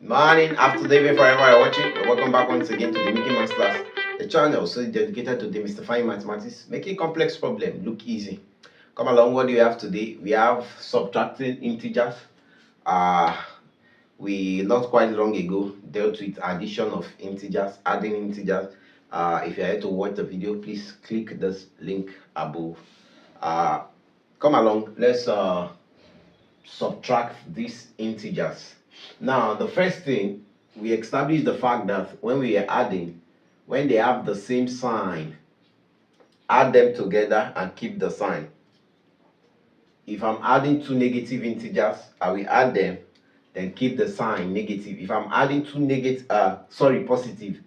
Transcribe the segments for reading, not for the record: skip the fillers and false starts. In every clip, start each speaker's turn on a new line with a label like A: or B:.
A: Morning, afternoon, evening, forever you're watching. Welcome back once again to the Mickey Mouse class, the channel so dedicated to demystifying mathematics, making complex problem look easy. Come along, what do we have today? We have subtracting integers. We not quite long ago dealt with addition of integers, adding integers. If you're here to watch the video, please click this link above. Come along, let's subtract these integers. Now, the first thing, we establish the fact that when we are adding, when they have the same sign, add them together and keep the sign. If I'm adding two negative integers, I will add them, then keep the sign negative. If I'm adding positive.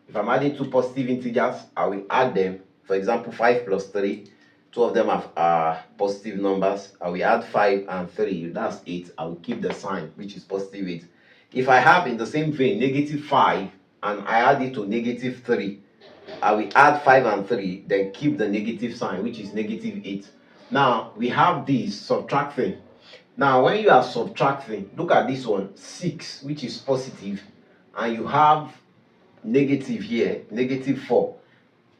A: If I'm adding two positive integers, I will add them. For example, 5 plus 3. Two of them are positive numbers. I will add 5 and 3. That's 8. I will keep the sign, which is positive 8. If I have in the same vein negative 5 and I add it to negative 3, I will add 5 and 3, then keep the negative sign, which is negative 8. Now, we have this subtracting. Now, when you are subtracting, look at this one, 6, which is positive, and you have negative here, negative 4.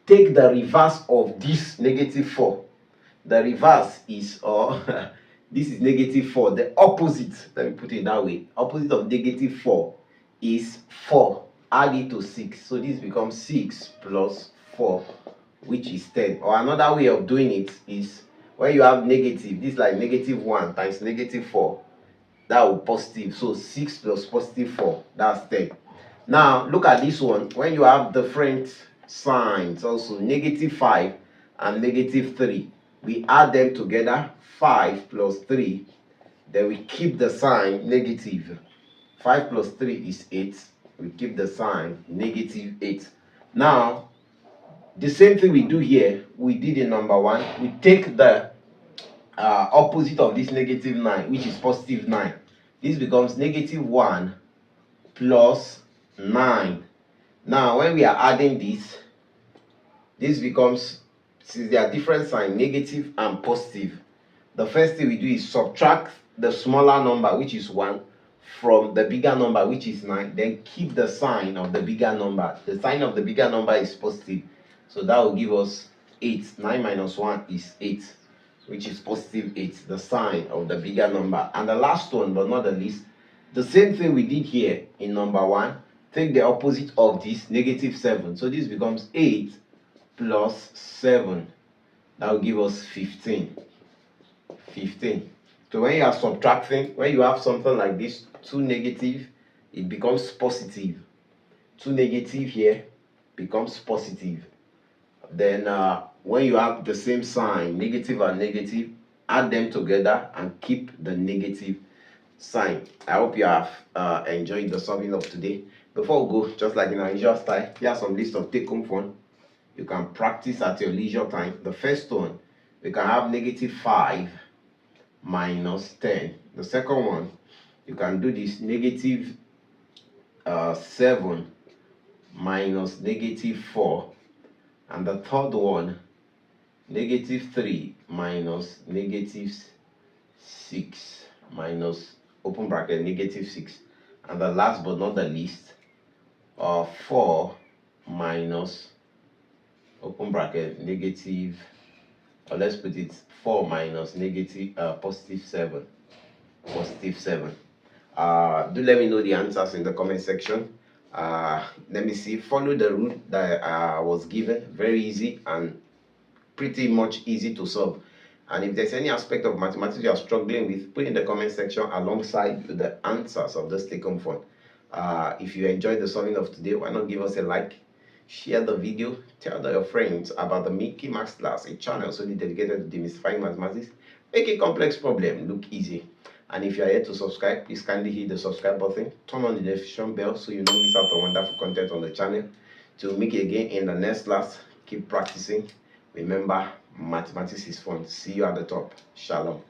A: Take the reverse of this negative 4. The reverse is, this is negative 4. The opposite, let me put it that way, opposite of negative 4 is 4. Add it to 6. So this becomes 6 plus 4, which is 10. Or another way of doing it is when you have negative, this is like negative 1 times negative 4. That will be positive. So 6 plus positive 4, that's 10. Now, look at this one. When you have different signs, also negative 5 and negative 3, we add them together, 5 plus 3, then we keep the sign negative. 5 plus 3 is 8, we keep the sign negative 8. Now, the same thing we do here, we did in number 1. We take the opposite of this negative 9, which is positive 9. This becomes negative 1 plus 9. Now, when we are adding this becomes, since they are different signs, negative and positive. The first thing we do is subtract the smaller number, which is 1, from the bigger number, which is 9. Then keep the sign of the bigger number. The sign of the bigger number is positive. So that will give us 8. 9 minus 1 is 8, which is positive 8, the sign of the bigger number. And the last one, but not the least, the same thing we did here in number 1. Take the opposite of this, negative 7. So this becomes 8 plus 7. That will give us 15. 15. So when you are subtracting, when you have something like this, 2 negative, it becomes positive. 2 negative here becomes positive. Then when you have the same sign, negative and negative, add them together and keep the negative sign. I hope you have enjoyed the solving of today. Before we go, just like in our usual style, here's some list of take-home fun. You can practice at your leisure time. The first one, we can have negative 5 minus 10. The second one, you can do this negative 7 minus negative 4. And the third one, negative 3 minus negative 6 minus open bracket negative 6. And the last but not the least, 4 minus open bracket negative, or let's put it 4 minus negative positive 7. Positive 7. Do let me know the answers in the comment section. Let me see. Follow the route that was given. Very easy and pretty much easy to solve. And if there's any aspect of mathematics you are struggling with, put in the comment section alongside the answers of this take-home fun. If you enjoyed the solving of today, why not give us a like, share the video, tell your friends about the Mickey Mouse class, a channel solely dedicated to demystifying mathematics, make a complex problem look easy. And if you are here to subscribe, please kindly hit the subscribe button, turn on the notification bell so you don't miss out on wonderful content on the channel. Till meet again in the next class, keep practicing. Remember, mathematics is fun. See you at the top. Shalom.